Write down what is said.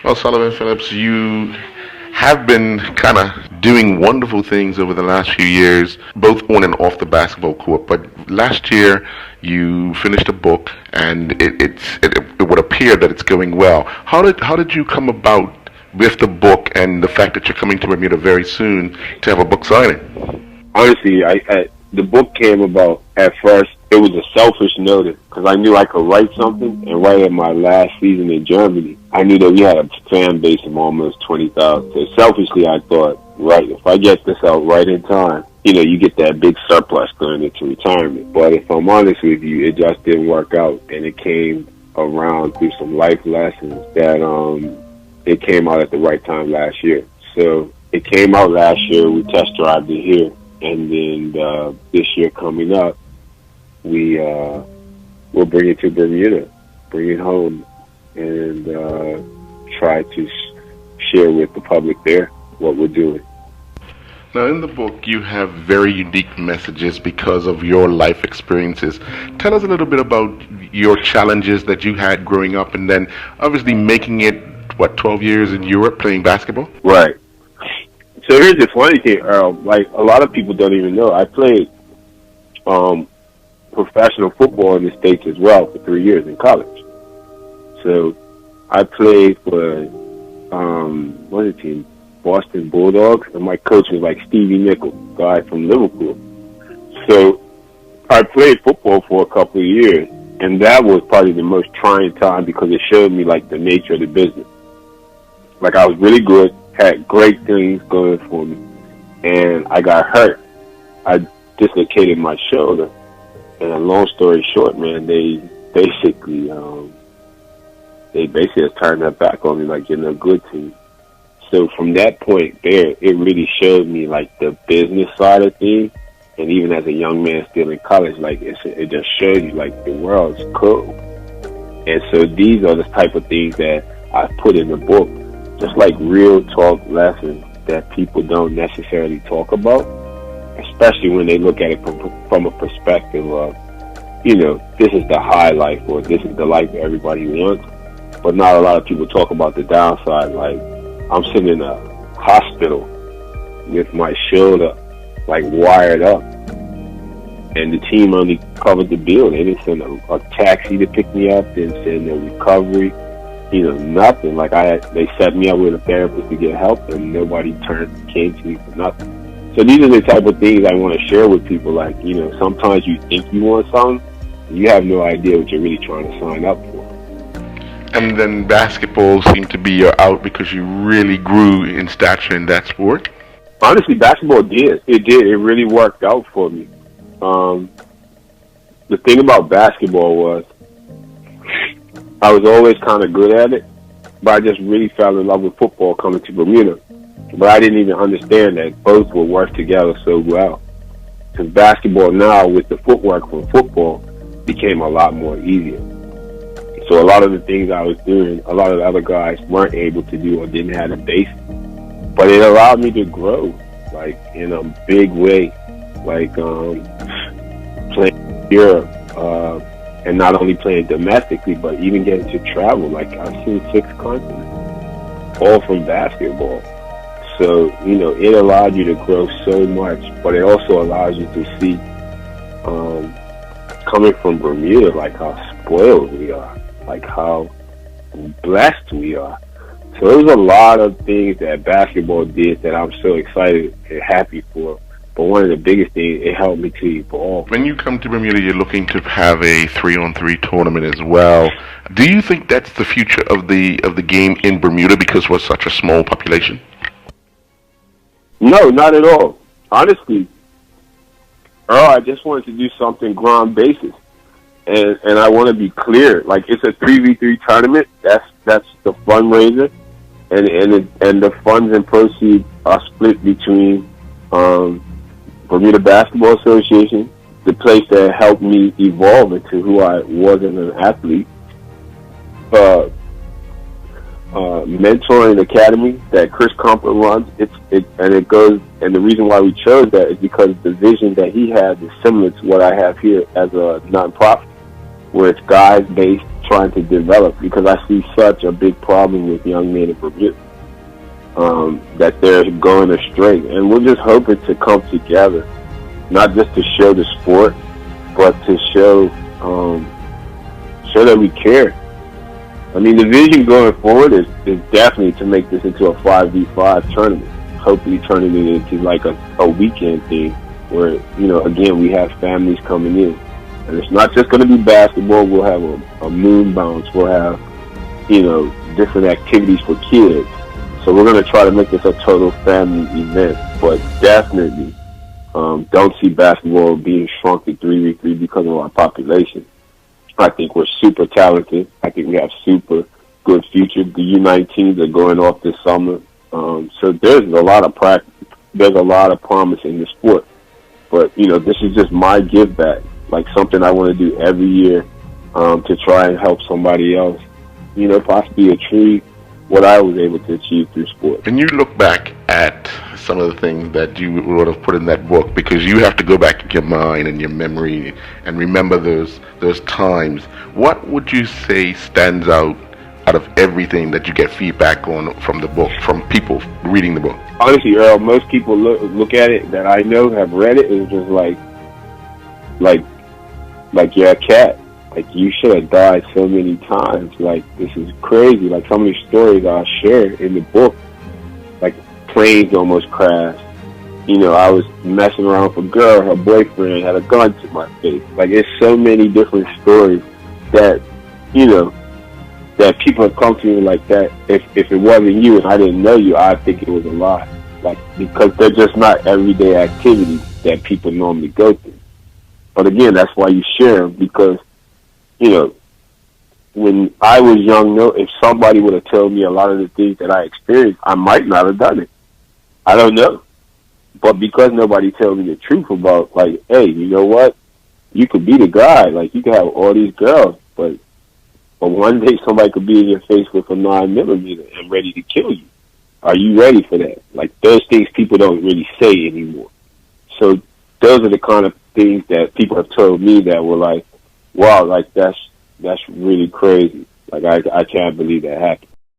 Well, Sullivan Phillips, you have been kind of doing wonderful things over the last few years, both on and off the basketball court. But last year, you finished a book, and it would appear that it's going well. How did you come about with the book and the fact that you're coming to Bermuda very soon to have a book signing? Honestly, the book came about at first. It was a selfish notice because I knew I could write something, and right at my last season in Germany, I knew that we had a fan base of almost 20,000. So selfishly, I thought, right, if I get this out right in time, you get that big surplus going into retirement. But if I'm honest with you, it just didn't work out, and it came around through some life lessons that it came out at the right time last year. So it came out last year. We test drived it here. And then this year coming up, we'll bring it to Bermuda, bring it home, and try to share with the public there what we're doing. Now, in the book, you have very unique messages because of your life experiences. Tell us a little bit about your challenges that you had growing up, and then obviously making it, 12 years in Europe playing basketball? Right. So here's the funny thing, Earl. Like, a lot of people don't even know, I played professional football in the States as well for 3 years in college. So I played for, what was the team? Boston Bulldogs, and my coach was like Stevie Nickel, guy from Liverpool. So I played football for a couple of years, and that was probably the most trying time because it showed me, like, the nature of the business. Like, I was really good, had great things going for me, and I got hurt. I dislocated my shoulder, and a long story short, man, they basically just turned their back on me, like, you're no good to me. So from that point there, it really showed me, like, the business side of things, and even as a young man still in college, like, it just showed you, like, the world's cool. And so these are the type of things that I put in the book, just like real talk lessons that people don't necessarily talk about, especially when they look at it from a perspective of, this is the high life or this is the life that everybody wants. But not a lot of people talk about the downside. Like, I'm sitting in a hospital with my shoulder, like, wired up, and the team only covered the bill. They didn't send a taxi to pick me up, didn't send a recovery, nothing. Like, they set me up with a therapist to get help, and nobody came to me for nothing. So these are the type of things I want to share with people. Like, sometimes you think you want something, and you have no idea what you're really trying to sign up for. And then basketball seemed to be your out because you really grew in stature in that sport? Honestly, basketball did. It did. It really worked out for me. The thing about basketball was I was always kind of good at it, but I just really fell in love with football coming to Bermuda. But I didn't even understand that both would work together so well. Because basketball now, with the footwork from football, became a lot more easier. So a lot of the things I was doing, a lot of the other guys weren't able to do or didn't have the base. But it allowed me to grow, like, in a big way, like playing in Europe, and not only playing domestically, but even getting to travel. Like, I've seen 6 continents, all from basketball. So, it allowed you to grow so much, but it also allows you to see, coming from Bermuda, like, how spoiled we are, like how blessed we are. So there was a lot of things that basketball did that I'm so excited and happy for. But one of the biggest things, it helped me to evolve. When you come to Bermuda, you're looking to have a 3-on-3 tournament as well. Do you think that's the future of the game in Bermuda because we're such a small population? No, not at all. Honestly, Earl, I just wanted to do something ground basis. And I want to be clear. Like, it's a 3v3 tournament. That's the fundraiser. And the funds and proceeds are split between Bermuda Basketball Association, the place that helped me evolve into who I was as an athlete, Mentoring Academy that Chris Comfort runs. And the reason why we chose that is because the vision that he has is similar to what I have here as a nonprofit, where it's guys-based trying to develop, because I see such a big problem with young men in Bermuda, that they're going astray. And we're just hoping to come together, not just to show the sport, but to show that we care. I mean, the vision going forward is definitely to make this into a 5v5 tournament, hopefully turning it into like a weekend thing where, you know, again, we have families coming in. And it's not just going to be basketball. We'll have a moon bounce. We'll have, you know, different activities for kids. So we're going to try to make this a total family event. But definitely don't see basketball being shrunk to 3v3 because of our population. I think we're super talented. I think we have super good future. The U19s are going off this summer. So there's a lot of practice. There's a lot of promise in the sport. But, you know, this is just my give back, like something I want to do every year to try and help somebody else, you know, possibly achieve what I was able to achieve through sport. When you look back at some of the things that you would have put in that book, because you have to go back in your mind and your memory and remember those times, what would you say stands out of everything that you get feedback on from the book, from people reading the book? Honestly, Earl, most people look at it that I know have read it, is just like you're a cat. Like, you should have died so many times. Like, this is crazy. Like, some of these stories I share in the book, like planes almost crashed. You know, I was messing around with a girl, her boyfriend had a gun to my face. Like, it's so many different stories that, you know, that people have come to me like that. If it wasn't you and I didn't know you, I'd think it was a lie. Like, because they're just not everyday activities that people normally go through. But again, that's why you share them, because, you know, when I was young, if somebody would have told me a lot of the things that I experienced, I might not have done it. I don't know. But because nobody told me the truth about, like, hey, you know what? You could be the guy. Like, you could have all these girls, but one day somebody could be in your face with a 9mm and ready to kill you. Are you ready for that? Like, those things people don't really say anymore. So those are the kind of things that people have told me that were like, wow, like, that's really crazy. Like, I can't believe that happened.